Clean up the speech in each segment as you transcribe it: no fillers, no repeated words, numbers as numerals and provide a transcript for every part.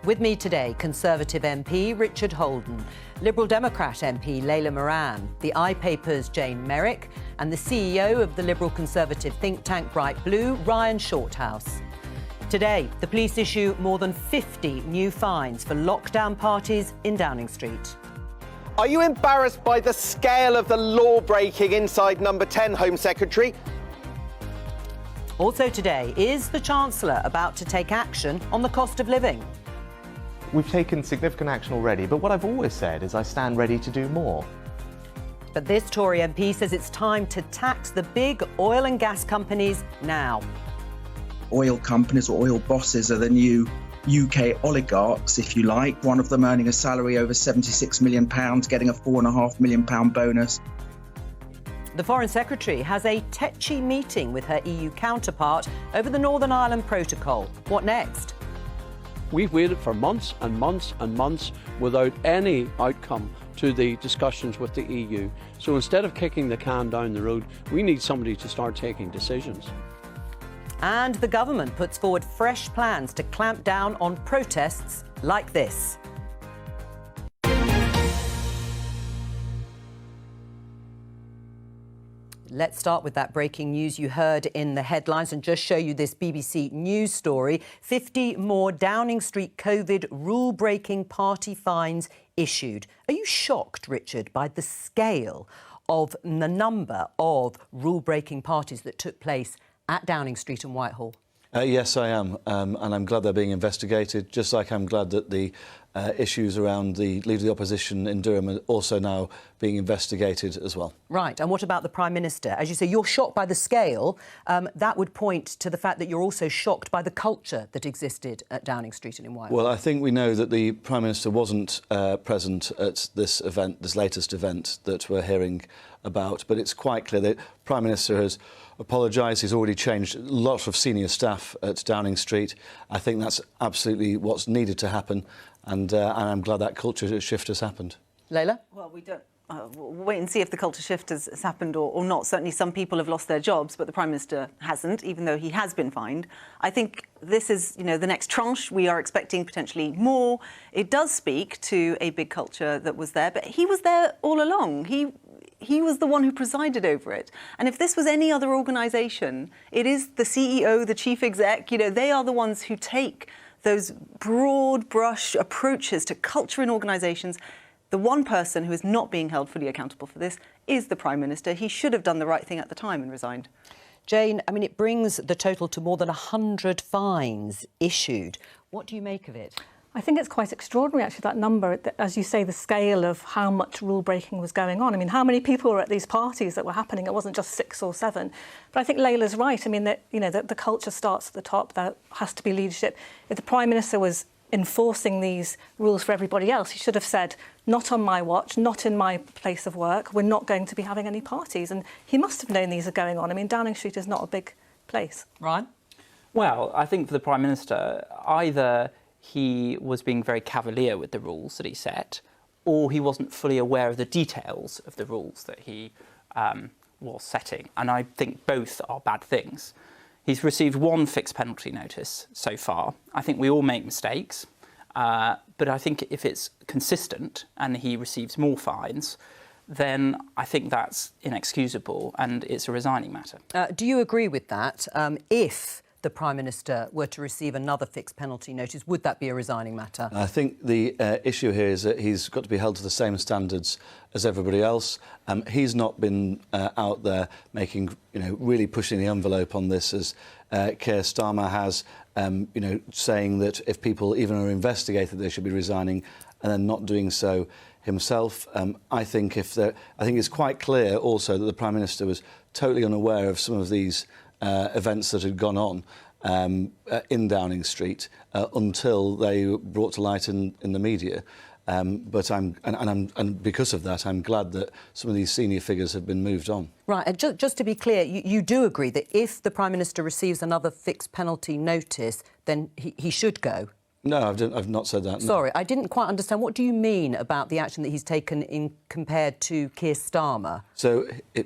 With me today, Conservative MP Richard Holden, Liberal Democrat MP Layla Moran, the iPaper's Jane Merrick and the CEO of the Liberal Conservative think tank Bright Blue, Ryan Shorthouse. Today, the police issue more than 50 new fines for lockdown parties in Downing Street. Are you embarrassed by the scale of the law-breaking inside Number 10, Home Secretary? Also today, is the Chancellor about to take action on the cost of living? We've taken significant action already, but what I've always said is I stand ready to do more. But this Tory MP says it's time to tax the big oil and gas companies now. Oil companies or oil bosses are the new UK oligarchs, if you like, one of them earning a salary over £76 million, getting a £4.5 million bonus. The Foreign Secretary has a tetchy meeting with her EU counterpart over the Northern Ireland Protocol. What next? We've waited for months and months and months without any outcome to the discussions with the EU. So instead of kicking the can down the road, we need somebody to start taking decisions. And the government puts forward fresh plans to clamp down on protests like this. Let's start with that breaking news you heard in the headlines and just show you this BBC News story. 50 more Downing Street COVID rule-breaking party fines issued. Are you shocked, Richard, by the scale of the number of rule-breaking parties that took place at Downing Street and Whitehall? Yes, I am, and I'm glad they're being investigated, just like I'm glad that the issues around the Leader of the Opposition in Durham are also now being investigated as well. Right, and what about the Prime Minister? As you say, you're shocked by the scale. That would point to the fact that you're also shocked by the culture that existed at Downing Street and in Whitehall. Well, I think we know that the Prime Minister wasn't present at this event, this latest event that we're hearing about, but it's quite clear that the Prime Minister has apologised. He's already changed a lot of senior staff at Downing Street. I think that's absolutely what's needed to happen, and I'm glad that culture shift has happened. Layla? Well, we don't... we'll wait and see if the culture shift has happened or not. Certainly some people have lost their jobs, but the Prime Minister hasn't, even though he has been fined. I think this is, the next tranche. We are expecting potentially more. It does speak to a big culture that was there, but he was there all along. He was the one who presided over it. And if this was any other organisation, it is the CEO, the chief exec, they are the ones who take those broad brush approaches to culture in organisations. The one person who is not being held fully accountable for this is the Prime Minister. He should have done the right thing at the time and resigned. Jane, I mean, it brings the total to more than 100 fines issued. What do you make of it? I think it's quite extraordinary, actually, that number, as you say, the scale of how much rule-breaking was going on. I mean, how many people were at these parties that were happening? It wasn't just 6 or 7. But I think Layla's right. I mean, the culture starts at the top. There has to be leadership. If the Prime Minister was enforcing these rules for everybody else, he should have said, not on my watch, not in my place of work, we're not going to be having any parties. And he must have known these are going on. I mean, Downing Street is not a big place. Ryan? Well, I think for the Prime Minister, either he was being very cavalier with the rules that he set, or he wasn't fully aware of the details of the rules that he was setting. And I think both are bad things. He's received 1 fixed penalty notice so far. I think we all make mistakes, but I think if it's consistent and he receives more fines, then I think that's inexcusable and it's a resigning matter. Do you agree with that? If the Prime Minister were to receive another fixed penalty notice, would that be a resigning matter? I think the issue here is that he's got to be held to the same standards as everybody else. He's not been out there making, really pushing the envelope on this as Keir Starmer has, saying that if people even are investigated, they should be resigning, and then not doing so himself. I think it's quite clear also that the Prime Minister was totally unaware of some of these events that had gone on in Downing Street until they were brought to light in the media. But because of that, I'm glad that some of these senior figures have been moved on. Right, and just to be clear, you do agree that if the Prime Minister receives another fixed penalty notice, then he should go? No, I've not said that. No. Sorry, I didn't quite understand. What do you mean about the action that he's taken in compared to Keir Starmer? So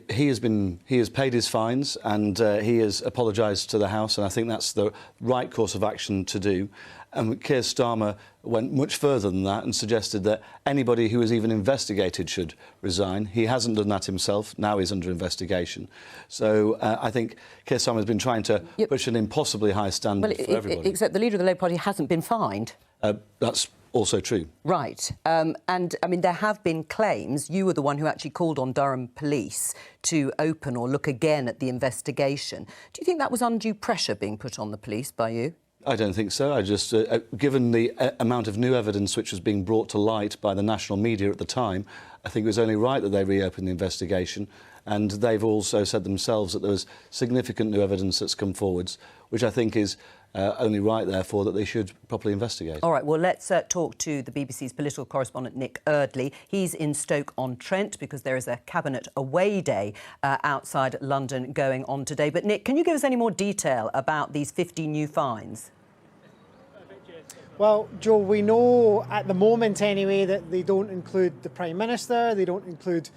he has paid his fines and he has apologised to the House, and I think that's the right course of action to do. And Keir Starmer went much further than that and suggested that anybody who was even investigated should resign. He hasn't done that himself. Now he's under investigation. So I think Keir Starmer has been trying to push an impossibly high standard for everybody. Except the leader of the Labour Party hasn't been fined. That's also true. Right. And, I mean, there have been claims. You were the one who actually called on Durham Police to open or look again at the investigation. Do you think that was undue pressure being put on the police by you? I don't think so. I just, given the amount of new evidence which was being brought to light by the national media at the time, I think it was only right that they reopened the investigation. And they've also said themselves that there was significant new evidence that's come forwards, which I think is only right, therefore, that they should properly investigate. All right, well, let's talk to the BBC's political correspondent, Nick Eardley. He's in Stoke-on-Trent because there is a Cabinet away day outside London going on today. But, Nick, can you give us any more detail about these 50 new fines? Well, Joe, we know at the moment anyway that they don't include the Prime Minister, they don't include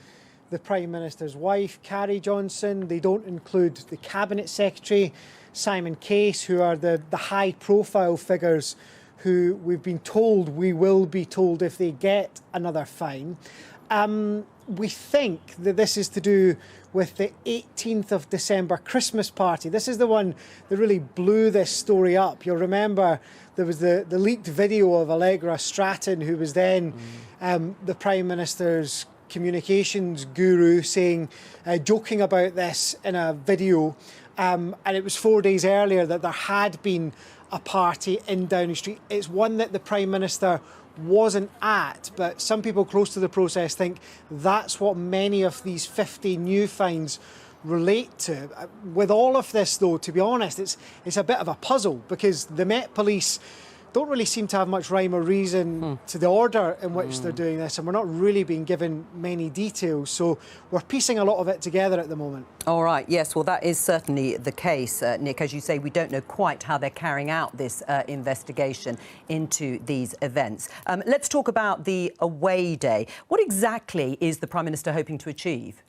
the Prime Minister's wife, Carrie Johnson, they don't include the Cabinet Secretary, Simon Case, who are the high-profile figures who we've been told we will be told if they get another fine. We think that this is to do with the 18th of December Christmas party. This is the one that really blew this story up. You'll remember there was the leaked video of Allegra Stratton, who was then the Prime Minister's communications guru, saying, joking about this in a video. And it was 4 days earlier that there had been a party in Downing Street. It's one that the Prime Minister wasn't at, but some people close to the process think that's what many of these 50 new fines relate to. With all of this, though, to be honest, it's a bit of a puzzle because the Met Police don't really seem to have much rhyme or reason to the order in which they're doing this, and we're not really being given many details, so we're piecing a lot of it together at the moment. All right, yes, well, that is certainly the case, Nick. As you say, we don't know quite how they're carrying out this investigation into these events. Let's talk about the away day. What exactly is the Prime Minister hoping to achieve?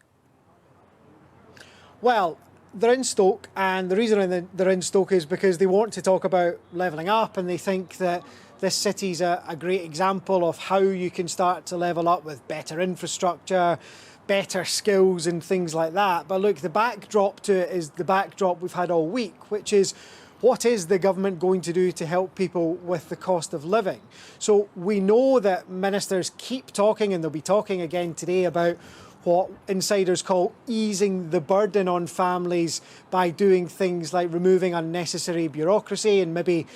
Well, they're in Stoke, and the reason they're in Stoke is because they want to talk about levelling up, and they think that this city's a great example of how you can start to level up with better infrastructure, better skills and things like that. But look, the backdrop to it is the backdrop we've had all week, which is what is the government going to do to help people with the cost of living? So we know that ministers keep talking, and they'll be talking again today, about what insiders call easing the burden on families by doing things like removing unnecessary bureaucracy and maybe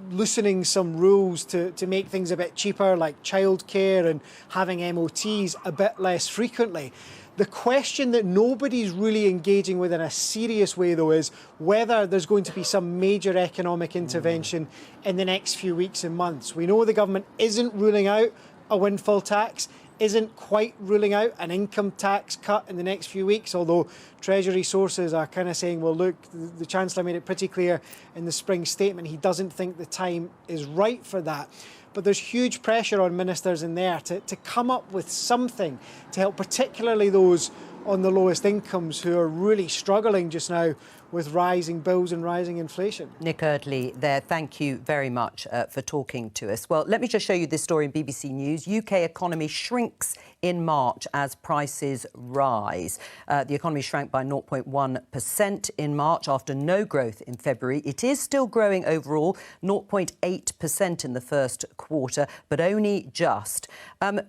loosening some rules to make things a bit cheaper, like childcare, and having MOTs a bit less frequently. The question that nobody's really engaging with in a serious way, though, is whether there's going to be some major economic intervention in the next few weeks and months. We know the government isn't ruling out a windfall tax, isn't quite ruling out an income tax cut in the next few weeks, although Treasury sources are kind of saying, well, look, the Chancellor made it pretty clear in the spring statement he doesn't think the time is right for that. But there's huge pressure on ministers in there to come up with something to help particularly those on the lowest incomes who are really struggling just now with rising bills and rising inflation. Nick Eardley there, thank you very much for talking to us. Well, let me just show you this story in BBC News. UK economy shrinks in March as prices rise. The economy shrank by 0.1% in March after no growth in February. It is still growing overall, 0.8% in the first quarter, but only just.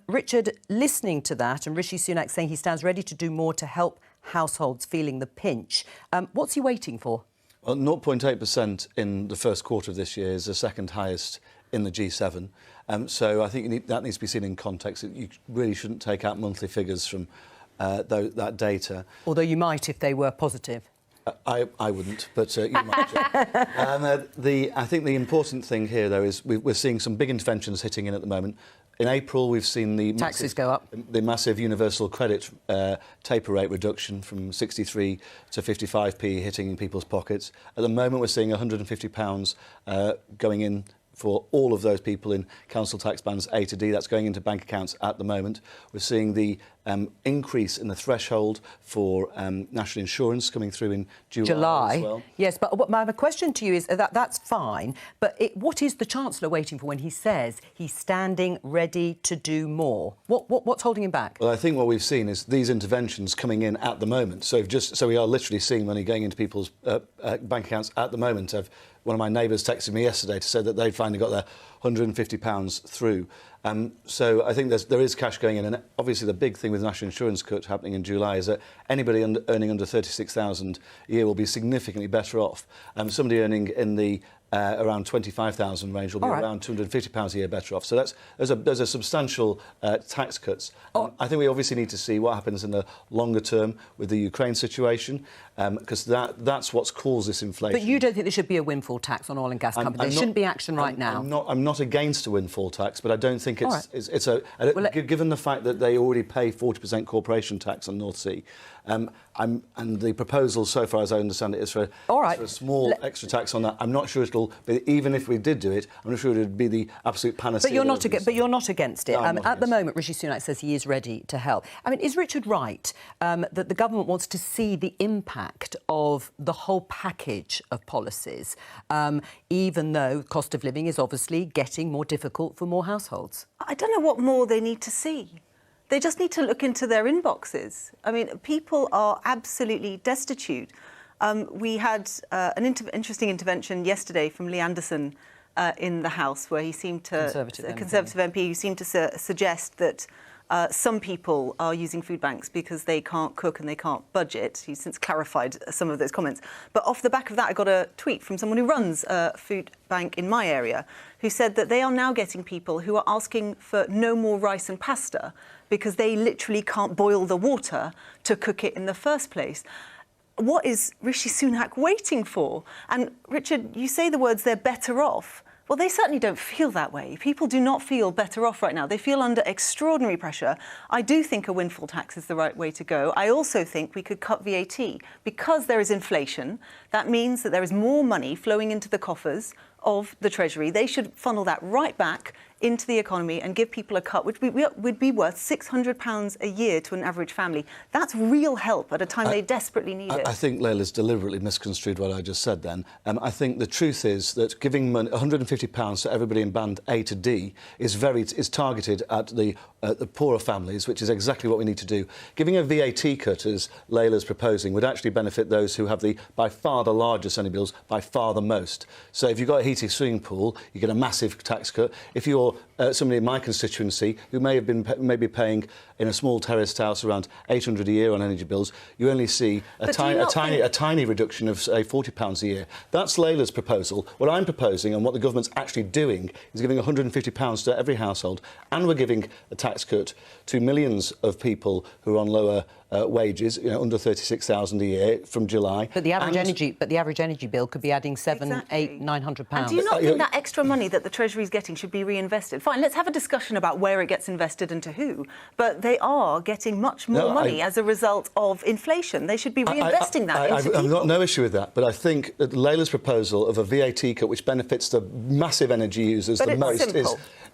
Richard, listening to that, and Rishi Sunak saying he stands ready to do more to help households feeling the pinch. What's he waiting for? Well, 0.8% in the first quarter of this year is the second highest in the G7. So I think that needs to be seen in context. You really shouldn't take out monthly figures from that data. Although you might if they were positive. I wouldn't, but you might. I think the important thing here, though, is we're seeing some big interventions hitting in at the moment. In April, we've seen the taxes go up. The massive universal credit taper rate reduction from 63 to 55p hitting in people's pockets. At the moment, we're seeing £150 going in for all of those people in council tax bands A to D. That's going into bank accounts at the moment. We're seeing the increase in the threshold for national insurance coming through in July as well. Yes, but my question to you is that's fine, but what is the Chancellor waiting for when he says he's standing ready to do more? What's holding him back? Well, I think what we've seen is these interventions coming in at the moment. So we are literally seeing money going into people's bank accounts at the moment. One of my neighbours texted me yesterday to say that they'd finally got their £150 through. So I think there is cash going in, and obviously the big thing with national insurance cut happening in July is that anybody earning under £36,000 a year will be significantly better off. Somebody earning in the around 25,000 range will be around £250 a year better off. So there's a substantial tax cuts. I think we obviously need to see what happens in the longer term with the Ukraine situation, because that's what's caused this inflation. But you don't think there should be a windfall tax on oil and gas companies? There shouldn't be action right now. I'm not against a windfall tax, but I don't think given the fact that they already pay 40% corporation tax on North Sea. And the proposal, so far as I understand it, is for a small extra tax on that. I'm not sure it'll be, even if we did do it, I'm not sure it would be the absolute panacea. But you're not against it. No, at the moment, Rishi Sunak says he is ready to help. I mean, is Richard right that the government wants to see the impact of the whole package of policies, even though cost of living is obviously getting more difficult for more households? I don't know what more they need to see. They just need to look into their inboxes. I mean, people are absolutely destitute. We had an interesting intervention yesterday from Lee Anderson in the House, where he seemed to... Conservative MP, who seemed to suggest that some people are using food banks because they can't cook and they can't budget. He's since clarified some of those comments. But off the back of that, I got a tweet from someone who runs a food bank in my area, who said that they are now getting people who are asking for no more rice and pasta because they literally can't boil the water to cook it in the first place. What is Rishi Sunak waiting for? And Richard, you say the words, they're better off. Well, they certainly don't feel that way. People do not feel better off right now. They feel under extraordinary pressure. I do think a windfall tax is the right way to go. I also think we could cut VAT. Because there is inflation, that means that there is more money flowing into the coffers of the Treasury. They should funnel that right back into the economy and give people a cut, which would be worth £600 a year to an average family. That's real help at a time they desperately need it. I think Layla's deliberately misconstrued what I just said then. I think the truth is that giving £150 to everybody in band A to D is targeted at the poorer families, which is exactly what we need to do. Giving a VAT cut, as Layla's proposing, would actually benefit those who have by far the largest energy bills, by far the most. So if you've got a heated swimming pool, you get a massive tax cut. If you're somebody in my constituency who may be paying in a small terraced house around £800 a year on energy bills, you only see a tiny reduction of, say, £40 a year. That's Layla's proposal. What I'm proposing and what the government's actually doing is giving £150 to every household, and we're giving a tax cut to millions of people who are on lower wages, under £36,000 a year from July. But the average energy bill could be adding £700, £800, £900. And do you not think that extra money that the Treasury is getting should be reinvested? Fine, let's have a discussion about where it gets invested and to who. But they are getting much more money as a result of inflation. They should be reinvesting that into people. I've got no issue with that, but I think that Layla's proposal of a VAT cut, which benefits the massive energy users the most,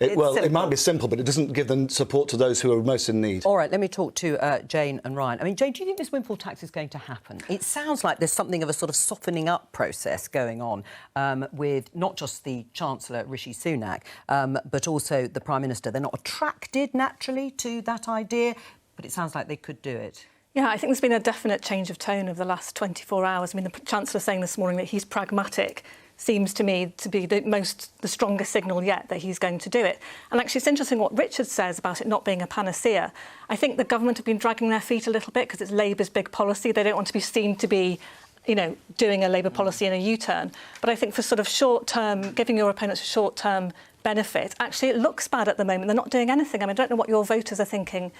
it might be simple, but it doesn't give them support to those who are most in need. All right, let me talk to Jane and Ryan. I mean, Jane, do you think this windfall tax is going to happen? It sounds like there's something of a sort of softening up process going on with not just the Chancellor, Rishi Sunak, but also the Prime Minister. They're not attracted naturally to that idea, but it sounds like they could do it. Yeah, I think there's been a definite change of tone over the last 24 hours. I mean, the Chancellor saying this morning that he's pragmatic seems to me to be the strongest signal yet that he's going to do it. And actually, it's interesting what Richard says about it not being a panacea. I think the government have been dragging their feet a little bit because it's Labour's big policy. They don't want to be seen to be, doing a Labour policy in a U-turn. But I think for sort of short-term, giving your opponents a short-term benefit, actually it looks bad at the moment. They're not doing anything. I mean, I don't know what your voters are thinking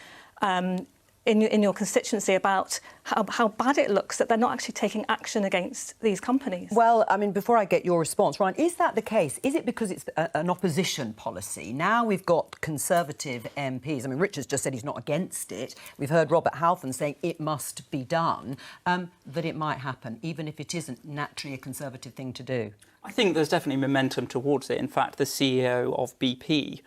in your constituency about how bad it looks that they're not actually taking action against these companies. Well, I mean, before I get your response, Ryan, is that the case? Is it because it's an opposition policy? Now we've got Conservative MPs. I mean, Richard's just said he's not against it. We've heard Robert Halfon saying it must be done, that it might happen, even if it isn't naturally a Conservative thing to do. I think there's definitely momentum towards it. In fact, the CEO of BP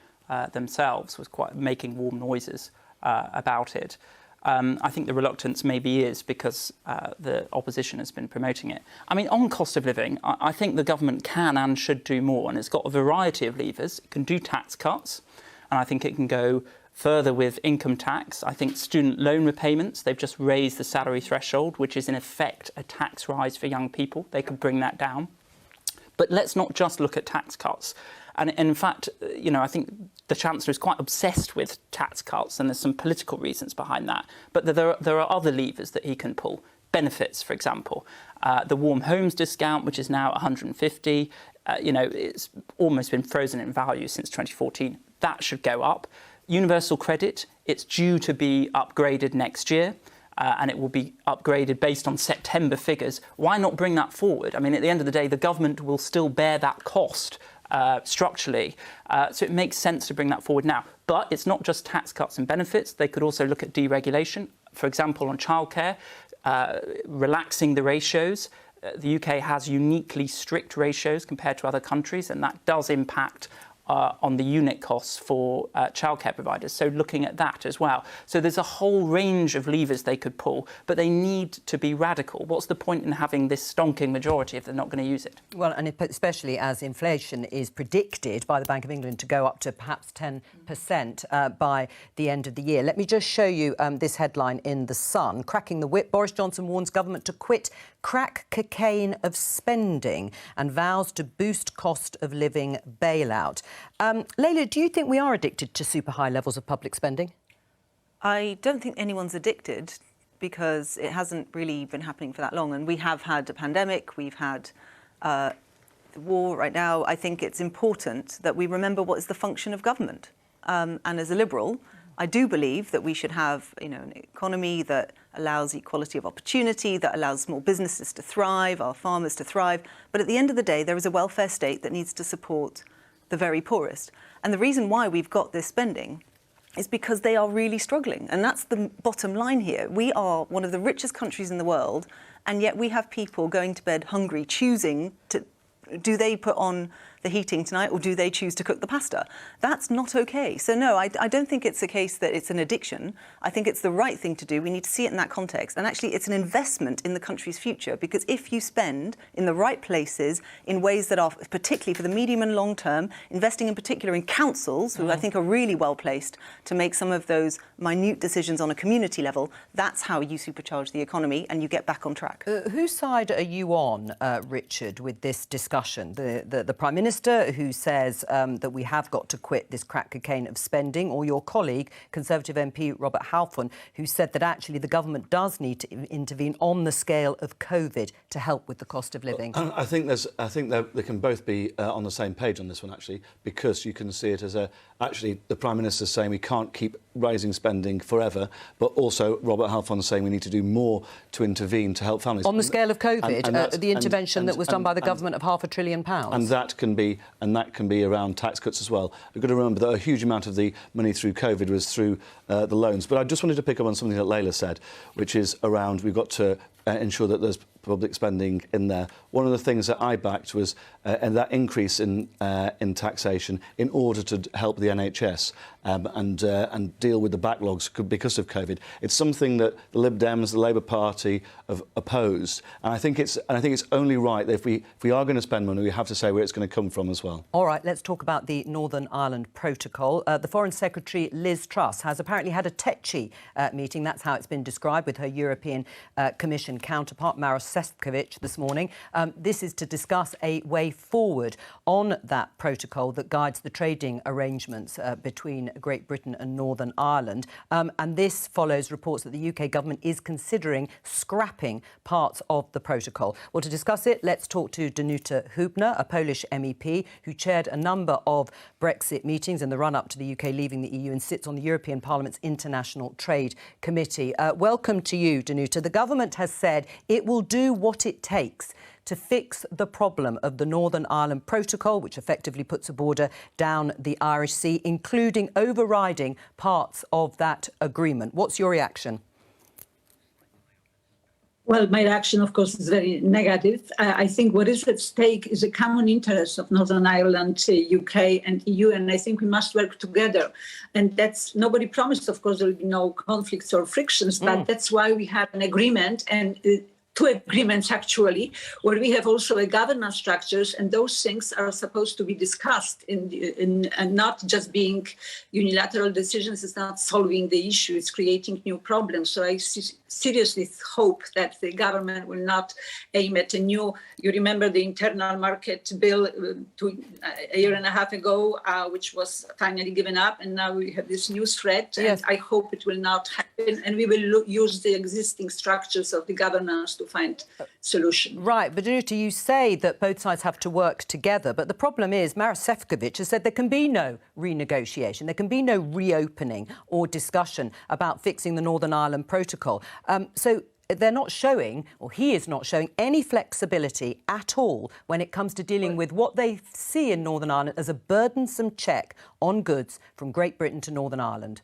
themselves was quite making warm noises about it. I think the reluctance maybe is because the opposition has been promoting it. I mean, on cost of living, I think the government can and should do more, and it's got a variety of levers. It can do tax cuts, and I think it can go further with income tax. I think student loan repayments, they've just raised the salary threshold, which is in effect a tax rise for young people. They could bring that down. But let's not just look at tax cuts. And in fact, I think the Chancellor is quite obsessed with tax cuts, and there's some political reasons behind that. But there are other levers that he can pull. Benefits, for example. The warm homes discount, which is now 150, it's almost been frozen in value since 2014. That should go up. Universal credit, it's due to be upgraded next year. And it will be upgraded based on September figures. Why not bring that forward? I mean, at the end of the day, the government will still bear that cost structurally. So it makes sense to bring that forward now. But it's not just tax cuts and benefits. They could also look at deregulation. For example, on childcare, relaxing the ratios. The UK has uniquely strict ratios compared to other countries, and that does impact on the unit costs for childcare providers. So looking at that as well. So there's a whole range of levers they could pull, but they need to be radical. What's the point in having this stonking majority if they're not going to use it? Well, and especially as inflation is predicted by the Bank of England to go up to perhaps 10% by the end of the year. Let me just show you this headline in The Sun. Cracking the whip, Boris Johnson warns government to quit crack cocaine of spending and vows to boost cost of living bailout. Layla, do you think we are addicted to super high levels of public spending? I don't think anyone's addicted because it hasn't really been happening for that long. And we have had a pandemic, we've had the war right now. I think it's important that we remember what is the function of government. And as a Liberal, I do believe that we should have an economy that allows equality of opportunity, that allows small businesses to thrive, our farmers to thrive. But at the end of the day, there is a welfare state that needs to support the very poorest. And the reason why we've got this spending is because they are really struggling. And that's the bottom line here. We are one of the richest countries in the world, and yet we have people going to bed hungry, choosing to, do they put on the heating tonight or do they choose to cook the pasta? That's not okay. So no, I don't think it's a case that it's an addiction. I think it's the right thing to do. We need to see it in that context. And actually, it's an investment in the country's future, because if you spend in the right places in ways that are particularly for the medium and long term, investing in particular in councils, who I think are really well placed to make some of those minute decisions on a community level, that's how you supercharge the economy and you get back on track. Whose side are you on, Richard, with this discussion? The Prime Minister, who says that we have got to quit this crack cocaine of spending, or your colleague, Conservative MP Robert Halfon, who said that actually the government does need to intervene on the scale of COVID to help with the cost of living? I think they can both be on the same page on this one, actually, because you can see it as actually the Prime Minister's saying we can't keep raising spending forever, but also Robert Halfon saying we need to do more to intervene to help families. On the scale of COVID, the intervention that was done by the government of £500 billion. And that can be around tax cuts as well. We've got to remember that a huge amount of the money through COVID was through the loans. But I just wanted to pick up on something that Layla said, which is around we've got to ensure that there's public spending in there. One of the things that I backed was that increase in taxation in order to help the NHS and deal with the backlogs because of COVID. It's something that the Lib Dems, the Labour Party, have opposed, and I think it's only right that if we are going to spend money, we have to say where it's going to come from as well. All right, let's talk about the Northern Ireland Protocol. The Foreign Secretary Liz Truss has apparently had a tetchy meeting. That's how it's been described, with her European Commission counterpart Maros Sefcovic this morning. This is to discuss a way forward on that protocol that guides the trading arrangements between Great Britain and Northern Ireland. And this follows reports that the UK government is considering scrapping parts of the protocol. Well, to discuss it, let's talk to Danuta Hübner, a Polish MEP who chaired a number of Brexit meetings in the run-up to the UK leaving the EU and sits on the European Parliament's International Trade Committee. Welcome to you, Danuta. The government has said it will do what it takes to fix the problem of the Northern Ireland Protocol, which effectively puts a border down the Irish Sea, including overriding parts of that agreement. What's your reaction? Well, my reaction, of course, is very negative. I think what is at stake is a common interest of Northern Ireland, UK and EU, and I think we must work together. And that's, nobody promised, of course, there will be no conflicts or frictions, but that's why we have an agreement, and two agreements actually, where we have also a governance structures, and those things are supposed to be discussed and not just being unilateral decisions. It's not solving the issue, it's creating new problems. So I seriously hope that the government will not aim at a new, you remember the internal market bill a year and a half ago, which was finally given up, and now we have this new threat, and I hope it will not happen, and we will use the existing structures of the governance to find solution. Right, but Danuta, you say that both sides have to work together, but the problem is Maros Sefcovic has said there can be no renegotiation, there can be no reopening or discussion about fixing the Northern Ireland Protocol. So they're not showing, or he is not showing, any flexibility at all when it comes to dealing with what they see in Northern Ireland as a burdensome check on goods from Great Britain to Northern Ireland.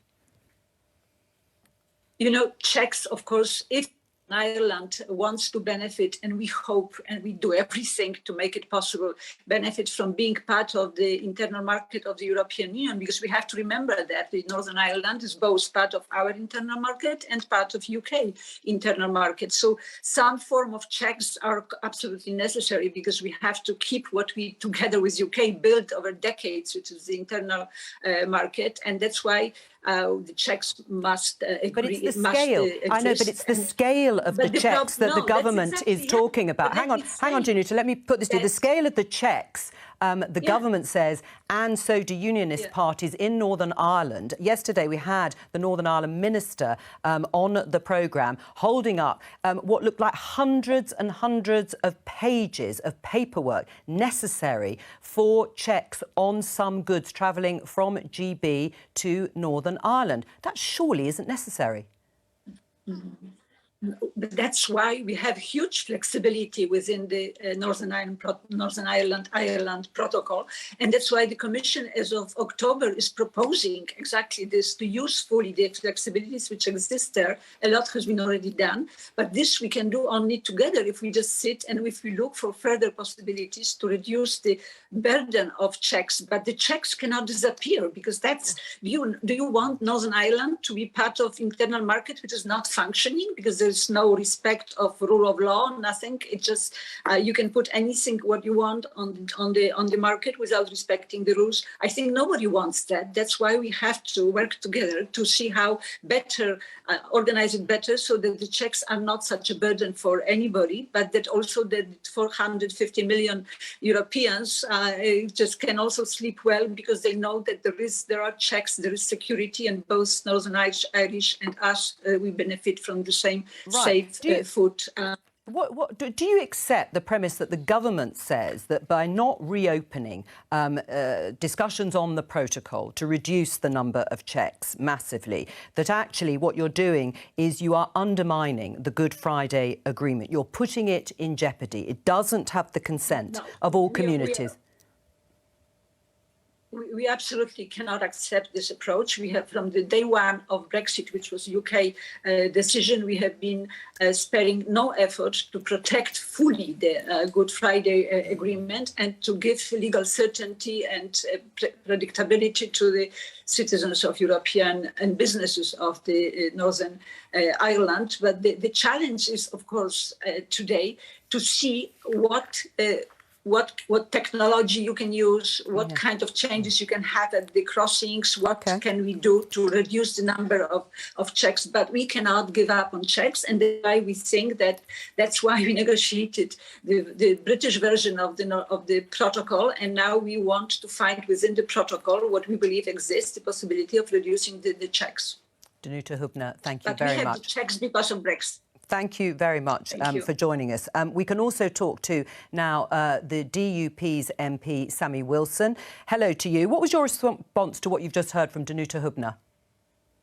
You know, checks, of course, if Ireland wants to benefit, and we hope and we do everything to make it possible, benefit from being part of the internal market of the European Union, because we have to remember that the Northern Ireland is both part of our internal market and part of UK internal market. So some form of checks are absolutely necessary, because we have to keep what we, together with UK, built over decades, which is the internal market. And that's why the checks must agree. But it's the scale. I know, but it's the scale of the checks that the government is talking about. Hang on, Danuta, let me put this to you. The scale of the checks, the government says, and so do unionist parties in Northern Ireland. Yesterday we had the Northern Ireland minister on the programme holding up what looked like hundreds and hundreds of pages of paperwork necessary for checks on some goods travelling from GB to Northern Ireland. That surely isn't necessary. That's why we have huge flexibility within the Northern Ireland Protocol. And that's why the Commission, as of October, is proposing exactly this, to use fully the flexibilities which exist there. A lot has been already done, but this we can do only together if we just sit and if we look for further possibilities to reduce the burden of checks. But the checks cannot disappear, because that's, do you want Northern Ireland to be part of internal market which is not functioning because there's no respect of rule of law, nothing? It just you can put anything what you want on the market without respecting the rules. I think nobody wants that. That's why we have to work together to see how better organize it better, so that the checks are not such a burden for anybody, but that also that 450 million Europeans just can also sleep well, because they know that there are checks, there is security, and both Northern Irish and us we benefit from the same safe food. Do you accept the premise that the government says that by not reopening discussions on the protocol to reduce the number of checks massively, that actually what you're doing is you are undermining the Good Friday Agreement? You're putting it in jeopardy. It doesn't have the consent of all communities. We absolutely cannot accept this approach. We have, from the day one of Brexit, which was UK decision, we have been sparing no effort to protect fully the Good Friday Agreement and to give legal certainty and predictability to the citizens of European and businesses of the Northern Ireland. But the challenge is, of course, today to see what technology you can use, what kind of changes you can have at the crossings, what can we do to reduce the number of checks. But we cannot give up on checks, and that's why we think that's why we negotiated the British version of the protocol, and now we want to find within the protocol what we believe exists, the possibility of reducing the checks. Danuta Hübner, thank you very much. But we have the checks because of Brexit. Thank you very much for joining us. We can also talk to now the DUP's MP, Sammy Wilson. Hello to you. What was your response to what you've just heard from Danuta Hübner?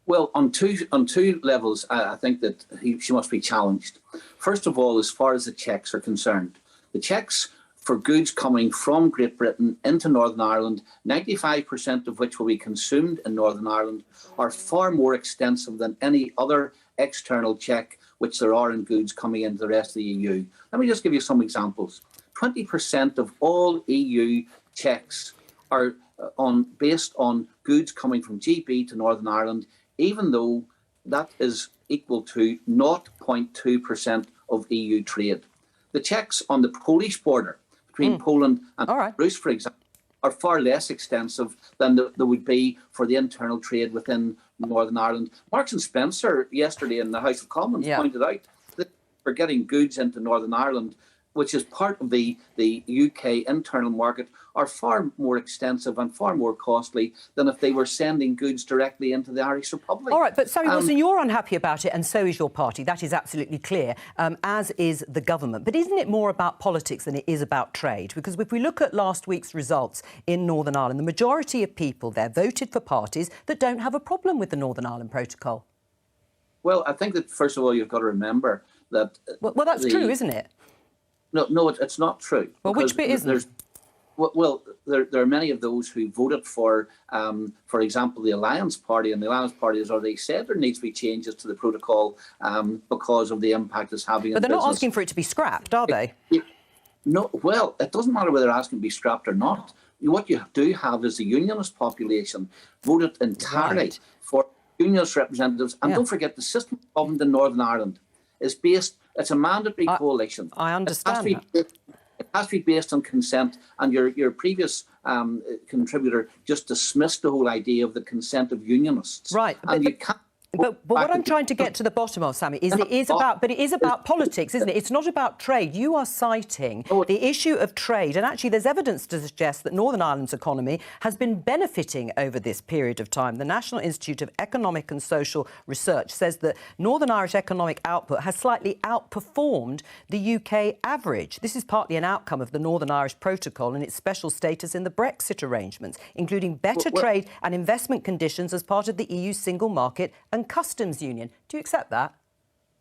Well, on two levels, I think that she must be challenged. First of all, as far as the checks are concerned, the checks for goods coming from Great Britain into Northern Ireland, 95% of which will be consumed in Northern Ireland, are far more extensive than any other external check which there are in goods coming into the rest of the EU. Let me just give you some examples. 20% of all EU checks are based on goods coming from GB to Northern Ireland, even though that is equal to 0.2% of EU trade. The checks on the Polish border between Poland and Belarus, for example, are far less extensive than there would be for the internal trade within Northern Ireland. Marks and Spencer yesterday in the House of Commons pointed out that for getting goods into Northern Ireland, which is part of the UK internal market, are far more extensive and far more costly than if they were sending goods directly into the Irish Republic. All right, but Sammy Wilson, you're unhappy about it, and so is your party. That is absolutely clear, as is the government. But isn't it more about politics than it is about trade? Because if we look at last week's results in Northern Ireland, the majority of people there voted for parties that don't have a problem with the Northern Ireland Protocol. Well, I think that, first of all, you've got to remember that... Well, that's true, isn't it? No, it's not true. Well, which bit isn't? Well, there are many of those who voted for example, the Alliance Party, and the Alliance Party has already said there needs to be changes to the protocol because of the impact it's having on business. But they're not asking for it to be scrapped, are they? No, well, it doesn't matter whether they're asking to be scrapped or not. What you do have is the unionist population voted entirely for unionist representatives. And don't forget, the system of government in Northern Ireland is based... It's a mandatory coalition. I understand that. It has to be based on consent, and your previous contributor just dismissed the whole idea of the consent of unionists. Right. And you can't... But what I'm trying to get to the bottom of, Sammy, is it is about politics, isn't it? It's not about trade. You are citing the issue of trade, and actually there's evidence to suggest that Northern Ireland's economy has been benefiting over this period of time. The National Institute of Economic and Social Research says that Northern Irish economic output has slightly outperformed the UK average. This is partly an outcome of the Northern Irish Protocol and its special status in the Brexit arrangements, including better trade and investment conditions as part of the EU single market and customs union. Do you accept that?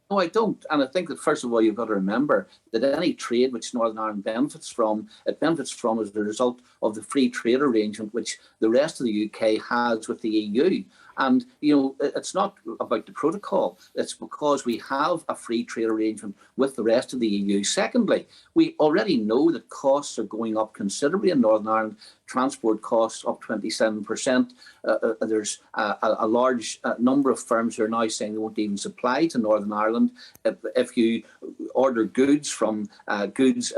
No, I don't. And I think that, first of all, you've got to remember that any trade which Northern Ireland benefits from as a result of the free trade arrangement which the rest of the UK has with the EU. And, you know, it's not about the protocol. It's because we have a free trade arrangement with the rest of the EU. Secondly, we already know that costs are going up considerably in Northern Ireland. Transport costs up 27%. There's a large number of firms who are now saying they won't even supply to Northern Ireland. If you order goods from firms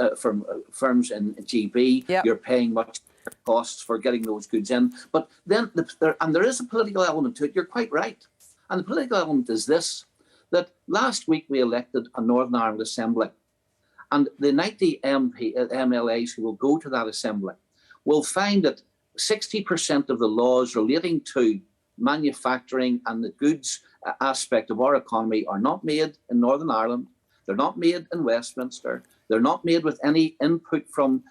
in GB, you're paying much costs for getting those goods in. But then there is a political element to it. You're quite right. And the political element is this, that last week we elected a Northern Ireland Assembly. And the 90 MLAs who will go to that Assembly will find that 60% of the laws relating to manufacturing and the goods aspect of our economy are not made in Northern Ireland. They're not made in Westminster. They're not made with any input from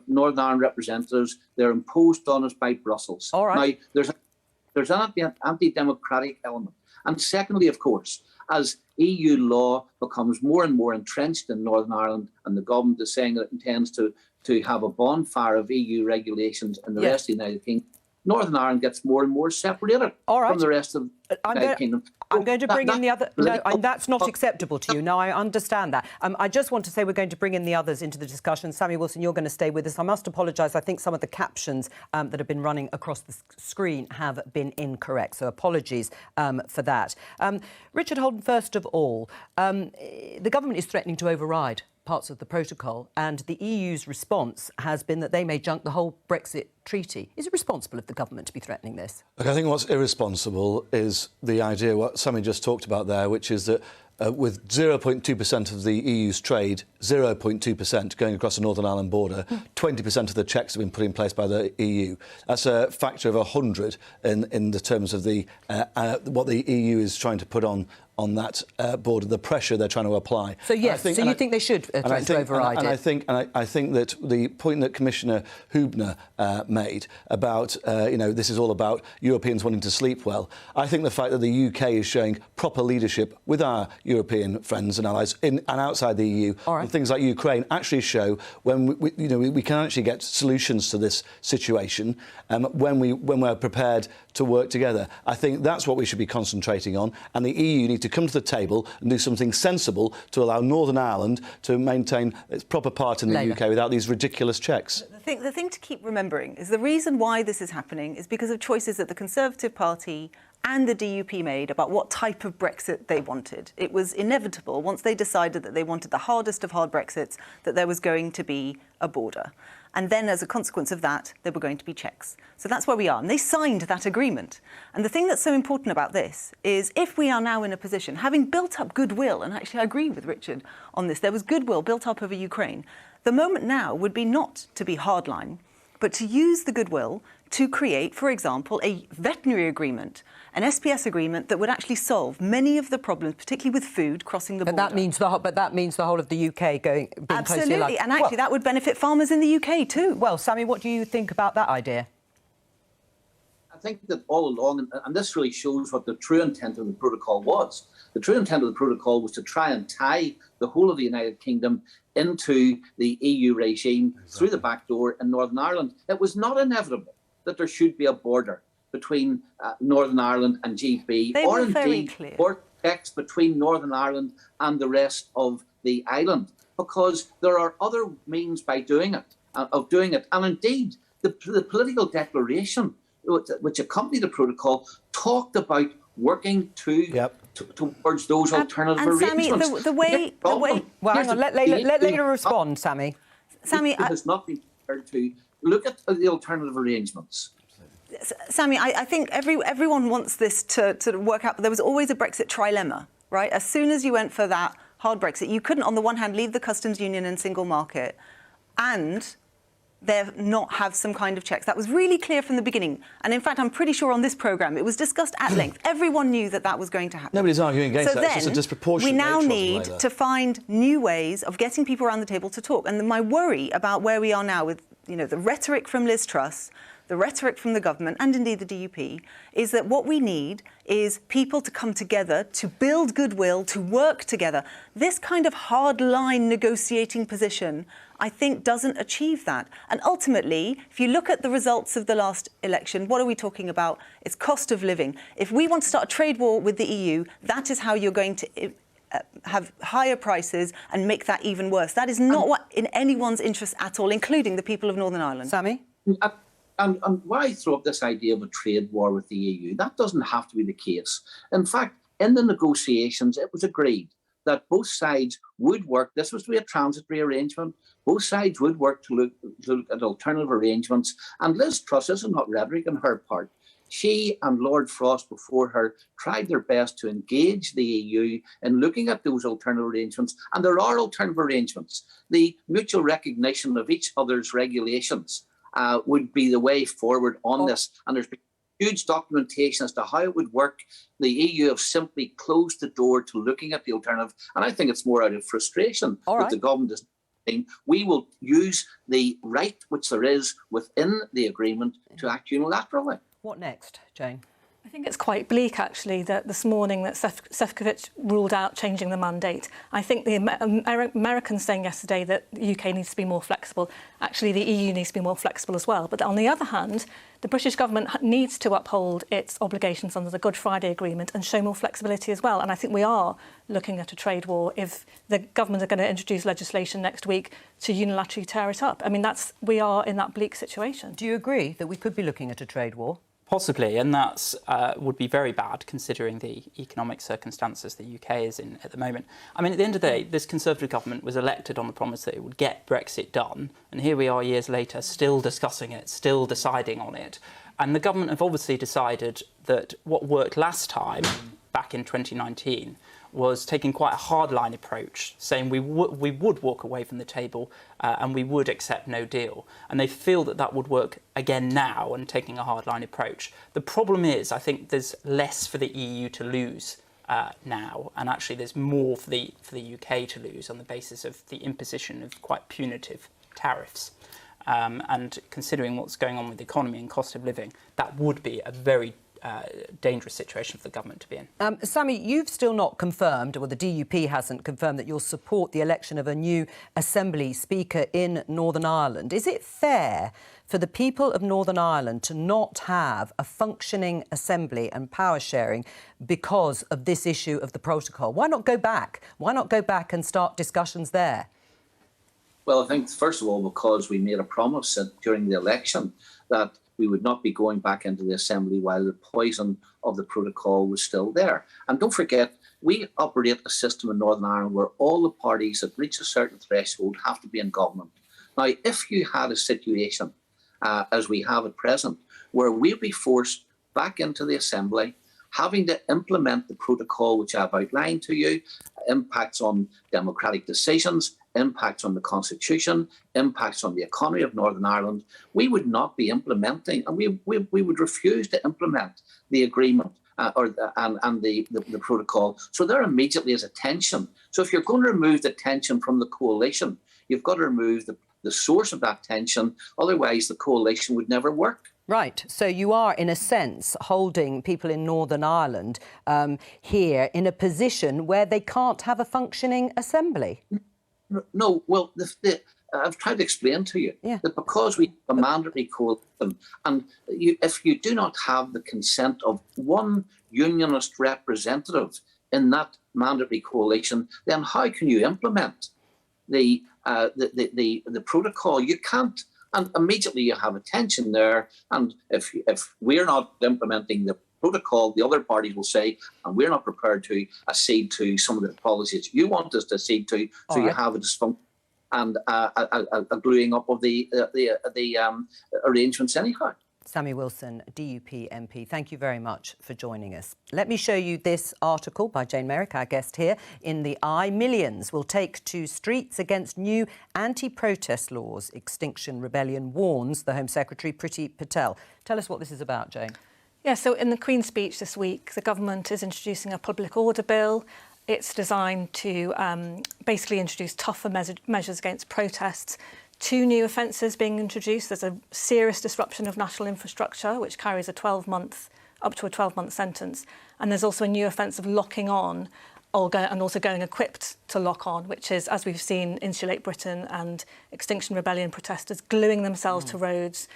Northern Ireland representatives. They're imposed on us by Brussels. All right. Now, there's an anti-democratic element. And secondly, of course, as EU law becomes more and more entrenched in Northern Ireland, and the government is saying that it intends to have a bonfire of EU regulations in the rest of the United Kingdom, Northern Ireland gets more and more separated from the rest of the United Kingdom. I'm going to bring in the other... No, that's not acceptable to you. No, I understand that. I just want to say we're going to bring in the others into the discussion. Sammy Wilson, you're going to stay with us. I must apologise. I think some of the captions that have been running across the screen have been incorrect, so apologies for that. Richard Holden, first of all, the government is threatening to override parts of the protocol, and the EU's response has been that they may junk the whole Brexit treaty. Is it responsible of the government to be threatening this? Look, I think what's irresponsible is the idea, what Sammy just talked about there, which is that with 0.2% of the EU's trade, 0.2% going across the Northern Ireland border, 20% of the checks have been put in place by the EU. That's a factor of 100 in the terms of the what the EU is trying to put on that border, the pressure they're trying to apply. So yes, so you think they should threaten to override it? I think that the point that Commissioner Hübner made about, this is all about Europeans wanting to sleep well. I think the fact that the UK is showing proper leadership with our European friends and allies in and outside the EU, and things like Ukraine actually show when we can actually get solutions to this situation when we're prepared to work together. I think that's what we should be concentrating on, and the EU need to to come to the table and do something sensible to allow Northern Ireland to maintain its proper part in the UK without these ridiculous checks. The thing to keep remembering is the reason why this is happening is because of choices that the Conservative Party and the DUP made about what type of Brexit they wanted. It was inevitable, once they decided that they wanted the hardest of hard Brexits, that there was going to be a border. And then, as a consequence of that, there were going to be checks. So that's where we are. And they signed that agreement. And the thing that's so important about this is if we are now in a position, having built up goodwill, and actually I agree with Richard on this, there was goodwill built up over Ukraine, the moment now would be not to be hardline, but to use the goodwill to create, for example, a veterinary agreement, an SPS agreement that would actually solve many of the problems, particularly with food crossing the border. That means the whole of the UK being Absolutely, totally and actually that would benefit farmers in the UK too. Well, Sammy, what do you think about that idea? I think that all along, and this really shows what the true intent of the protocol was. The true intent of the protocol was to try and tie the whole of the United Kingdom into the EU regime through the back door in Northern Ireland. It was not inevitable that there should be a border between Northern Ireland and GB, or indeed border checks between Northern Ireland and the rest of the island, because there are other means by doing it, and indeed the political declaration which accompanied the protocol talked about working towards those alternative arrangements. Sammy, the way... Well, hang on, let Leila respond, Sammy. Sammy, has not been prepared to look at the alternative arrangements. Sammy, I think everyone wants this to work out, but there was always a Brexit trilemma, right? As soon as you went for that hard Brexit, you couldn't, on the one hand, leave the customs union and single market and there not have some kind of checks. That was really clear from the beginning. And in fact, I'm pretty sure on this programme, it was discussed at length. Everyone knew that that was going to happen. Nobody's arguing against that. It's just a disproportionate we now nature need to find new ways of getting people around the table to talk. And my worry about where we are now with, the rhetoric from Liz Truss, the rhetoric from the government, and indeed the DUP, is that what we need is people to come together, to build goodwill, to work together. This kind of hard-line negotiating position, I think, doesn't achieve that. And ultimately, if you look at the results of the last election, what are we talking about? It's cost of living. If we want to start a trade war with the EU, that is how you're going to have higher prices and make that even worse. That is not what in anyone's interest at all, including the people of Northern Ireland. Sammy? And why throw up this idea of a trade war with the EU? That doesn't have to be the case. In fact, in the negotiations, it was agreed that both sides would work. This was to be a transitory arrangement. Both sides would work to look at alternative arrangements. And Liz Truss, this is not rhetoric on her part. She and Lord Frost before her tried their best to engage the EU in looking at those alternative arrangements. And there are alternative arrangements. The mutual recognition of each other's regulations would be the way forward on this. And there's been huge documentation as to how it would work. The EU have simply closed the door to looking at the alternative. And I think it's more out of frustration that the government is saying we will use the right which there is within the agreement to act unilaterally. What next, Jane? I think it's quite bleak, actually, that this morning that Šefčovič ruled out changing the mandate. I think the Americans saying yesterday that the UK needs to be more flexible. Actually, the EU needs to be more flexible as well. But on the other hand, the British government needs to uphold its obligations under the Good Friday Agreement and show more flexibility as well. And I think we are looking at a trade war if the government are going to introduce legislation next week to unilaterally tear it up. I mean, we are in that bleak situation. Do you agree that we could be looking at a trade war? Possibly, and that would be very bad considering the economic circumstances the UK is in at the moment. I mean, at the end of the day, this Conservative government was elected on the promise that it would get Brexit done, and here we are years later still discussing it, still deciding on it. And the government have obviously decided that what worked last time, back in 2019, was taking quite a hardline approach, saying we would walk away from the table and we would accept no deal. And they feel that that would work again now and taking a hardline approach. The problem is, I think there's less for the EU to lose now, and actually there's more for the UK to lose on the basis of the imposition of quite punitive tariffs. And considering what's going on with the economy and cost of living, that would be a very dangerous situation for the government to be in. Sammy, you've still not confirmed, or the DUP hasn't confirmed, that you'll support the election of a new Assembly Speaker in Northern Ireland. Is it fair for the people of Northern Ireland to not have a functioning Assembly and power sharing because of this issue of the protocol? Why not go back? Why not go back and start discussions there? Well, I think, first of all, because we made a promise during the election that we would not be going back into the Assembly while the poison of the protocol was still there. And don't forget, we operate a system in Northern Ireland where all the parties that reach a certain threshold have to be in government. Now, if you had a situation, as we have at present, where we'd be forced back into the Assembly, having to implement the protocol which I've outlined to you, impacts on democratic decisions, impacts on the Constitution, impacts on the economy of Northern Ireland, we would not be implementing, and we would refuse to implement the agreement and the protocol. So there immediately is a tension. So if you're going to remove the tension from the coalition, you've got to remove the source of that tension. Otherwise, the coalition would never work. Right. So you are, in a sense, holding people in Northern Ireland here in a position where they can't have a functioning Assembly. No, well, I've tried to explain to you that because we have a mandatory coalition, and if you do not have the consent of one unionist representative in that mandatory coalition, then how can you implement the protocol? You can't, and immediately you have a tension there. And if we're not implementing the protocol, the other parties will say, and we're not prepared to accede to some of the policies you want us to accede to. So you have a dysfunction and a gluing up of the arrangements anyhow. Sammy Wilson, DUP MP, thank you very much for joining us. Let me show you this article by Jane Merrick, our guest here, in the Eye. Millions will take to streets against new anti-protest laws. Extinction Rebellion warns, the Home Secretary, Priti Patel. Tell us what this is about, Jane. Yeah, so in the Queen's speech this week, the government is introducing a public order bill. It's designed to basically introduce tougher measures against protests. 2 new offences being introduced. There's a serious disruption of national infrastructure, which carries up to a 12-month sentence. And there's also a new offence of locking on, and also going equipped to lock on, which is, as we've seen, Insulate Britain and Extinction Rebellion protesters gluing themselves to roads,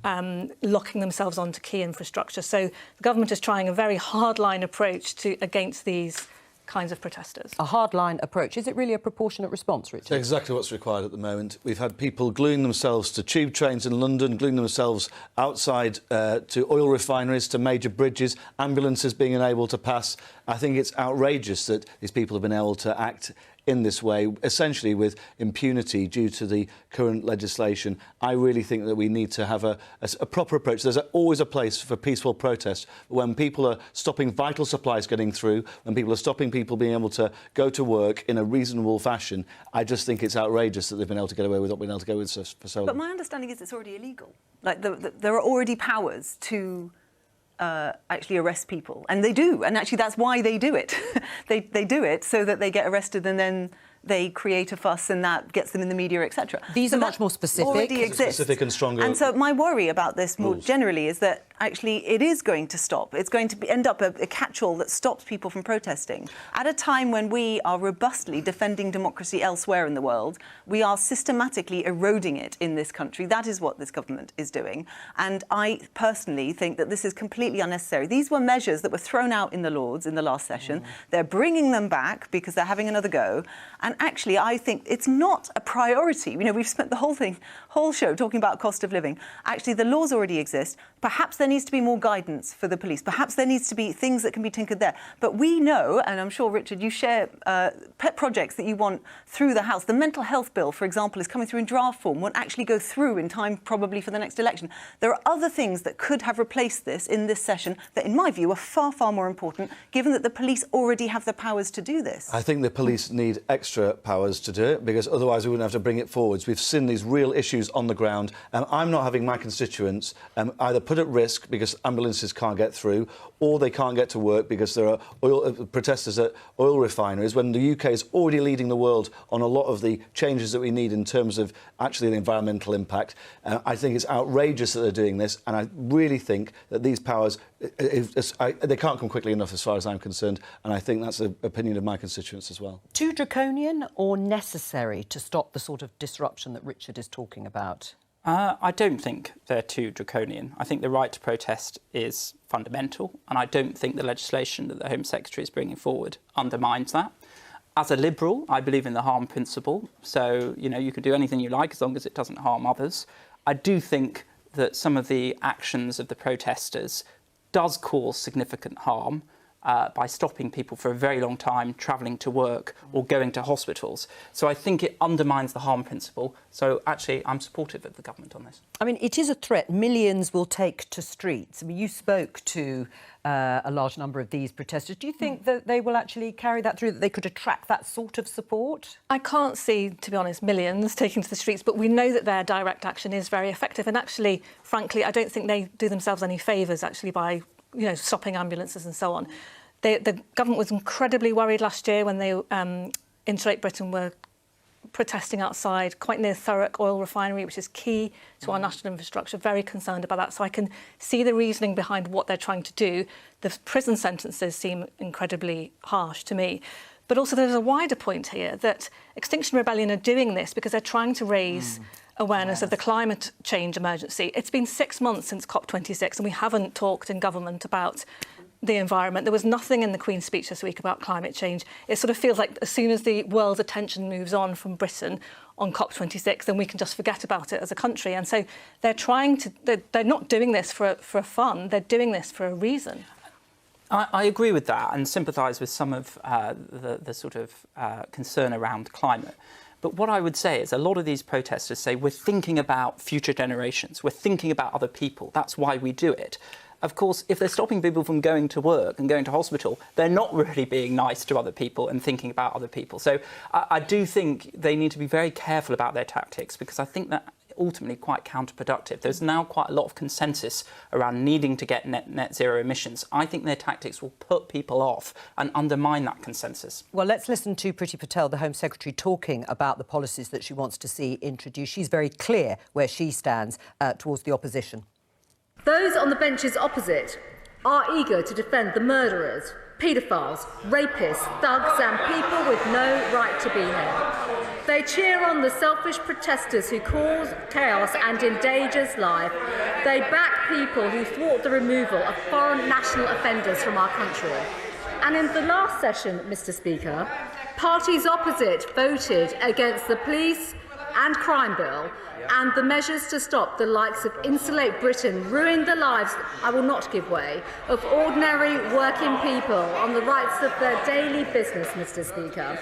locking themselves onto key infrastructure. So the government is trying a very hardline approach against these kinds of protesters. A hardline approach. Is it really a proportionate response, Richard? It's exactly what's required at the moment. We've had people gluing themselves to tube trains in London, gluing themselves outside to oil refineries, to major bridges, ambulances being unable to pass. I think it's outrageous that these people have been able to act in this way, essentially with impunity due to the current legislation. I really think that we need to have a proper approach. There's always a place for peaceful protest. When people are stopping vital supplies getting through, when people are stopping people being able to go to work in a reasonable fashion, I just think it's outrageous that they've been able to get away with what they've been able to go with for so long. But my understanding is it's already illegal. Like, there are already powers to actually arrest people, and they do, and actually that's why they do it. they do it so that they get arrested, and then they create a fuss, and that gets them in the media, etc. These are much more specific. Already exists. Specific and stronger. And so my worry about this more rules. generally is that actually it is going to stop. It's going to end up a catch-all that stops people from protesting. At a time when we are robustly defending democracy elsewhere in the world, we are systematically eroding it in this country. That is what this government is doing. And I personally think that this is completely unnecessary. These were measures that were thrown out in the Lords in the last session. They're bringing them back because they're having another go. And actually, I think it's not a priority. You know, we've spent the whole show talking about cost of living. Actually, the laws already exist. Perhaps there needs to be more guidance for the police. Perhaps there needs to be things that can be tinkered there. But we know, and I'm sure, Richard, you share pet projects that you want through the House. The mental health bill, for example, is coming through in draft form, won't actually go through in time probably for the next election. There are other things that could have replaced this in this session that, in my view, are far, far more important, given that the police already have the powers to do this. I think the police need extra powers to do it, because otherwise we wouldn't have to bring it forwards. We've seen these real issues issues on the ground. I'm not having my constituents either put at risk because ambulances can't get through, or they can't get to work because there are protesters at oil refineries, when the UK is already leading the world on a lot of the changes that we need in terms of actually the environmental impact. I think it's outrageous that they're doing this, and I really think that these powers, they can't come quickly enough as far as I'm concerned, and I think that's the opinion of my constituents as well. Too draconian or necessary to stop the sort of disruption that Richard is talking about? I don't think they're too draconian. I think the right to protest is fundamental, and I don't think the legislation that the Home Secretary is bringing forward undermines that. As a Liberal, I believe in the harm principle, so, you know, you can do anything you like as long as it doesn't harm others. I do think that some of the actions of the protesters does cause significant harm by stopping people for a very long time travelling to work or going to hospitals. So I think it undermines the harm principle. So actually, I'm supportive of the government on this. I mean, it is a threat. Millions will take to streets. I mean, you spoke to a large number of these protesters. Do you think that they will actually carry that through, that they could attract that sort of support? I can't see, to be honest, millions taking to the streets, but we know that their direct action is very effective. And actually, frankly, I don't think they do themselves any favours, actually, by stopping ambulances and so on. The government was incredibly worried last year when they, Integrate Britain, were protesting outside quite near Thurrock oil refinery, which is key to our national infrastructure. Very concerned about that. So I can see the reasoning behind what they're trying to do. The prison sentences seem incredibly harsh to me. But also there's a wider point here that Extinction Rebellion are doing this because they're trying to raise awareness of the climate change emergency. It's been 6 months since COP26 and we haven't talked in government about the environment. There was nothing in the Queen's speech this week about climate change. It sort of feels like as soon as the world's attention moves on from Britain on COP26, then we can just forget about it as a country. And so they're they're not doing this for fun, they're doing this for a reason. I agree with that and sympathise with some of the sort of concern around climate. But what I would say is a lot of these protesters say we're thinking about future generations, we're thinking about other people, that's why we do it. Of course, if they're stopping people from going to work and going to hospital, they're not really being nice to other people and thinking about other people. So I do think they need to be very careful about their tactics, because I think that ultimately quite counterproductive. There's now quite a lot of consensus around needing to get net zero emissions. I think their tactics will put people off and undermine that consensus. Well, let's listen to Priti Patel, the Home Secretary, talking about the policies that she wants to see introduced. She's very clear where she stands towards the opposition. Those on the benches opposite are eager to defend the murderers, paedophiles, rapists, thugs and people with no right to be here. They cheer on the selfish protesters who cause chaos and endangers life. They back people who thwart the removal of foreign national offenders from our country. And in the last session, Mr. Speaker, parties opposite voted against the police and crime bill and the measures to stop the likes of Insulate Britain ruin the lives, I will not give way, of ordinary working people on the rights of their daily business, Mr. Speaker.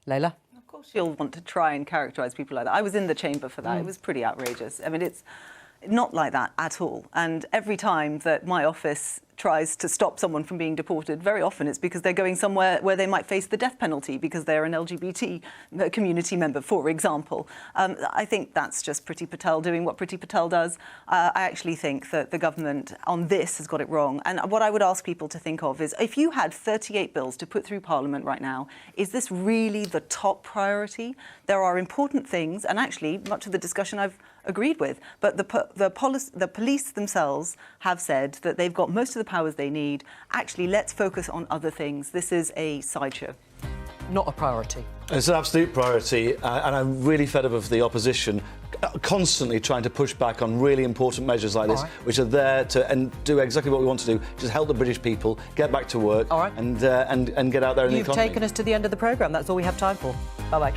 Layla? Of course you'll want to try and characterise people like that. I was in the chamber for that. It was pretty outrageous. I mean, it's not like that at all. And every time that my office tries to stop someone from being deported, very often it's because they're going somewhere where they might face the death penalty because they're an LGBT community member, for example. I think that's just Priti Patel doing what Priti Patel does. I actually think that the government on this has got it wrong. And what I would ask people to think of is, if you had 38 bills to put through Parliament right now, is this really the top priority? There are important things, and actually much of the discussion I've agreed with, but the police themselves have said that they've got most of the powers they need. Actually, let's focus on other things. This is a sideshow. Not a priority. It's an absolute priority, and I'm really fed up of the opposition constantly trying to push back on really important measures like this, which are there to do exactly what we want to do, just help the British people get back to work and get out there in the economy. You've taken us to the end of the programme. That's all we have time for. Bye-bye.